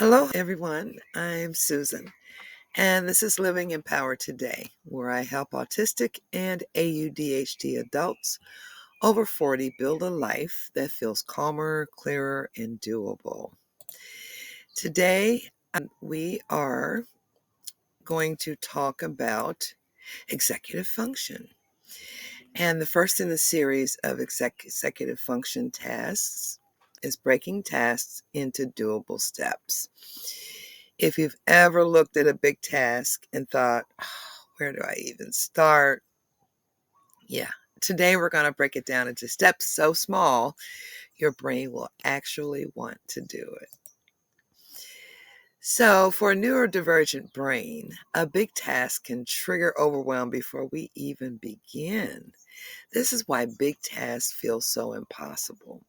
Hello, everyone. I'm Susan, and this is Living in Power Today, where I help autistic and AuDHD adults over 40 build a life that feels calmer, clearer, and doable. Today, we are going to talk about executive function. And the first in the series of executive function tasks is breaking tasks into doable steps. If you've ever looked at a big task and thought, where do I even start? Yeah, today we're going to break it down into steps so small your brain will actually want to do it. So, for a neurodivergent brain, a big task can trigger overwhelm before we even begin. This is why big tasks feel so impossible.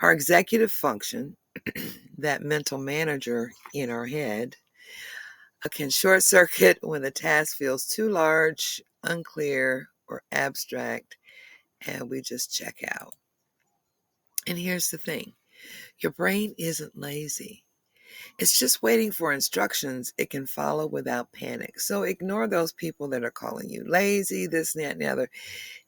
Our executive function, that mental manager in our head, can short circuit when the task feels too large, unclear, or abstract, and we just check out. And here's the thing, your brain isn't lazy. It's just waiting for instructions it can follow without panic. So ignore those people that are calling you lazy, this, that, and the other.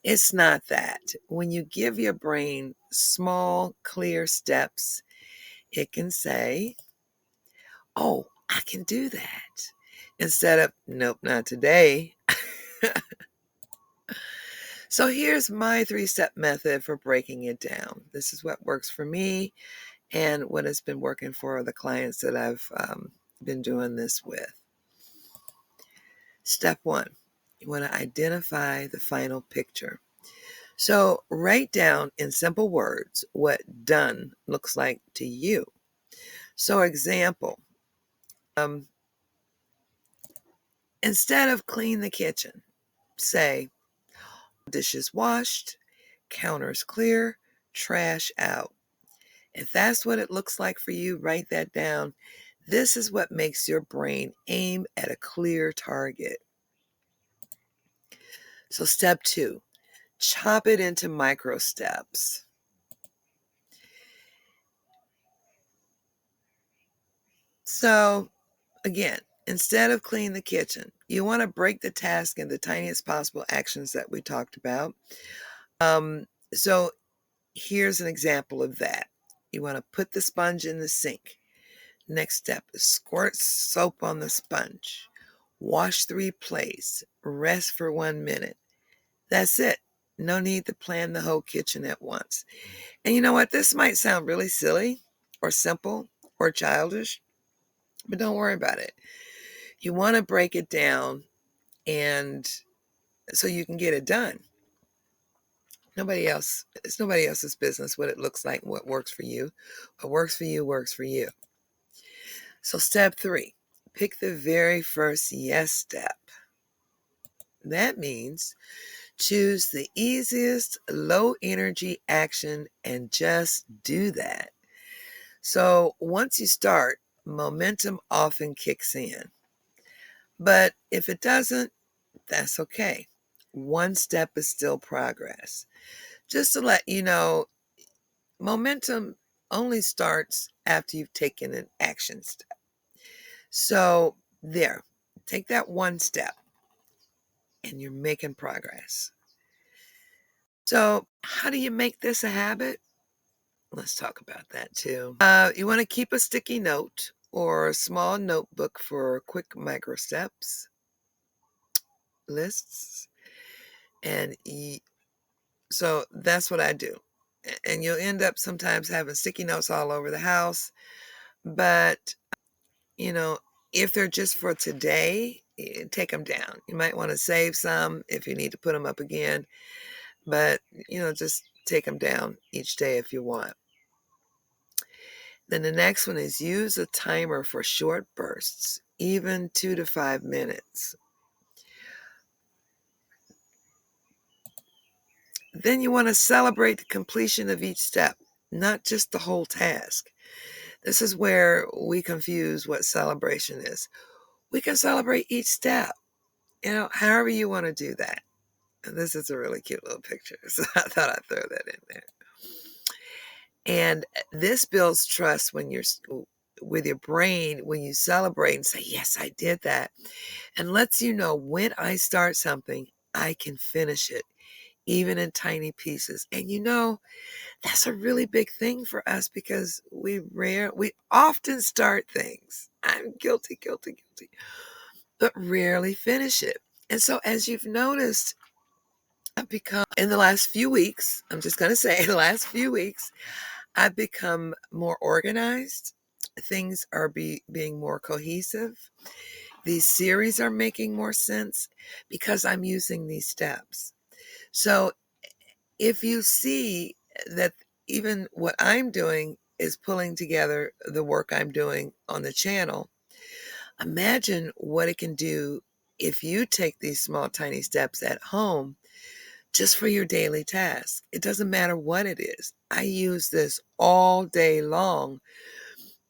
It's not that. When you give your brain small, clear steps, it can say, oh, I can do that. Instead of, nope, not today. So here's my 3-step method for breaking it down. This is what works for me and what has been working for the clients that I've been doing this with. Step 1, you want to identify the final picture. So write down in simple words what done looks like to you. So example, instead of clean the kitchen, say dishes washed, counters clear, trash out. If that's what it looks like for you, write that down. This is what makes your brain aim at a clear target. So step 2, chop it into micro steps. So again, instead of clean the kitchen, you want to break the task into the tiniest possible actions that we talked about. So here's an example of that. You want to put the sponge in the sink. Next step is squirt soap on the sponge. Wash 3 plates. Rest for 1 minute. That's it. No need to plan the whole kitchen at once. And you know what? This might sound really silly or simple or childish, but don't worry about it. You want to break it down and so you can get it done. It's nobody else's business what it looks like and what works for you. What works for you works for you. So step 3, pick the very first yes step. That means choose the easiest low energy action and just do that. So once you start, momentum often kicks in. But if it doesn't, that's okay. One step is still progress. Just to let you know, momentum only starts after you've taken an action step. So there, take that one step and you're making progress. So how do you make this a habit? Let's talk about that too. You want to keep a sticky note or a small notebook for quick micro steps, lists, and so that's what I do. And you'll end up sometimes having sticky notes all over the house. But, you know, if they're just for today, take them down. You might want to save some if you need to put them up again. But, just take them down each day if you want. Then the next one is use a timer for short bursts, even 2 to 5 minutes. Then you want to celebrate the completion of each step, not just the whole task. This is where we confuse what celebration is. We can celebrate each step, however you want to do that. And this is a really cute little picture, so I thought I'd throw that in there. And this builds trust when with your brain when you celebrate and say, yes, I did that, and lets you know when I start something, I can finish it, even in tiny pieces. And that's a really big thing for us because we often start things. I'm guilty, but rarely finish it. And so as you've noticed, I've become, in the last few weeks, I'm just going to say, in the last few weeks, I've become more organized. Things are being more cohesive. These series are making more sense because I'm using these steps. So if you see that even what I'm doing is pulling together the work I'm doing on the channel, imagine what it can do if you take these small, tiny steps at home just for your daily task. It doesn't matter what it is. I use this all day long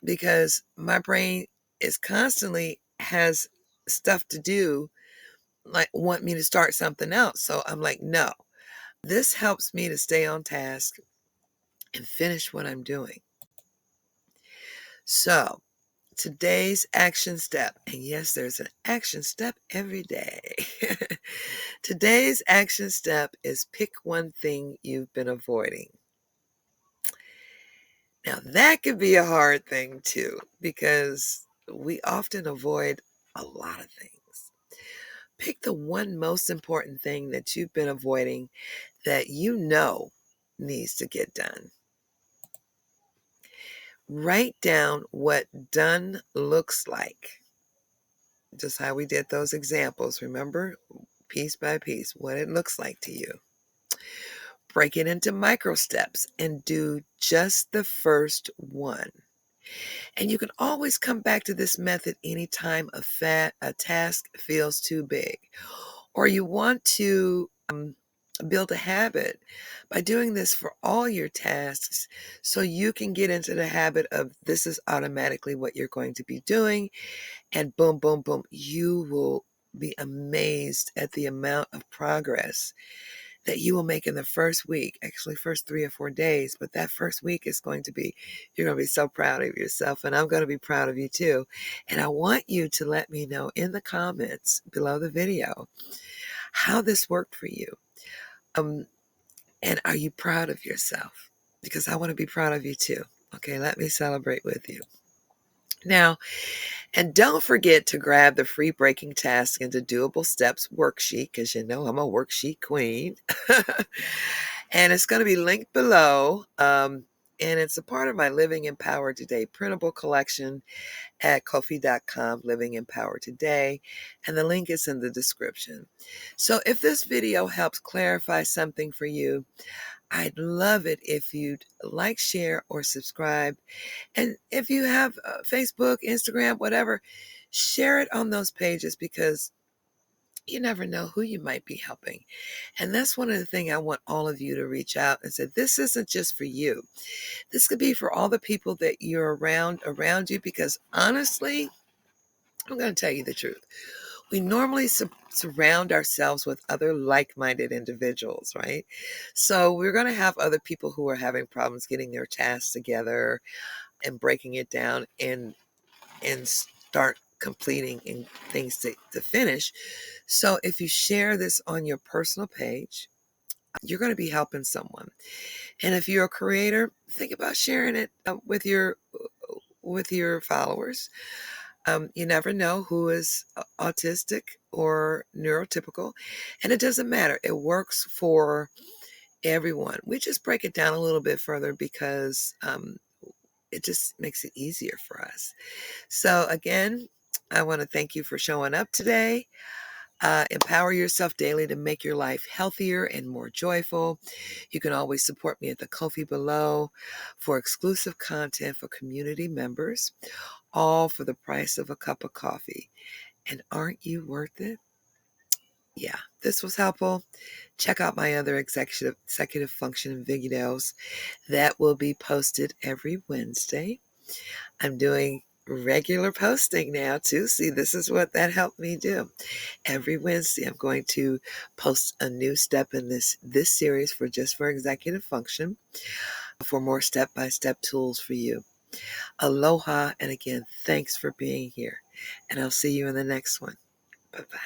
because my brain is constantly has stuff to do, like want me to start something else. So I'm like, no, this helps me to stay on task and finish what I'm doing. So today's action step, and yes, there's an action step every day. Today's action step is pick one thing you've been avoiding. Now, that could be a hard thing too, because we often avoid a lot of things. Pick the one most important thing that you've been avoiding that you know needs to get done. Write down what done looks like. Just how we did those examples, remember? Piece by piece, what it looks like to you. Break it into micro steps and do just the first one. And you can always come back to this method anytime a task feels too big, or you want to build a habit by doing this for all your tasks so you can get into the habit of this is automatically what you're going to be doing, and boom, boom, boom, you will be amazed at the amount of progress that you will make in the first week, actually first 3 or 4 days. But that first week is going to be, you're going to be so proud of yourself, and I'm going to be proud of you too. And I want you to let me know in the comments below the video how this worked for you. And are you proud of yourself? Because I want to be proud of you too. Okay, let me celebrate with you. Now, and don't forget to grab the free Breaking Tasks into Doable Steps worksheet, because you know I'm a worksheet queen. And it's going to be linked below. And it's a part of my Living Empowered Today printable collection at Ko-fi.com, Living Empowered Today. And the link is in the description. So if this video helps clarify something for you, I'd love it if you'd like, share, or subscribe. And if you have Facebook, Instagram, whatever, share it on those pages, because you never know who you might be helping. And that's one of the things I want all of you to reach out and say, this isn't just for you. This could be for all the people that you're around you, because honestly, I'm going to tell you the truth. We normally surround ourselves with other like-minded individuals, right? So we're going to have other people who are having problems getting their tasks together and breaking it down and start completing and things to finish. So if you share this on your personal page, you're going to be helping someone. And if you're a creator, think about sharing it with your followers. You never know who is autistic or neurotypical, and it doesn't matter. It works for everyone. We just break it down a little bit further because it just makes it easier for us. So again, I want to thank you for showing up today. Empower yourself daily to make your life healthier and more joyful. You can always support me at the Ko-fi below for exclusive content for community members, all for the price of a cup of coffee. And aren't you worth it? Yeah, this was helpful. Check out my other executive function videos that will be posted every Wednesday. I'm doing regular posting now too. See, this is what that helped me do. Every Wednesday, I'm going to post a new step in this series for executive function, for more step-by-step tools for you. Aloha, and again, thanks for being here. And I'll see you in the next one. Bye-bye.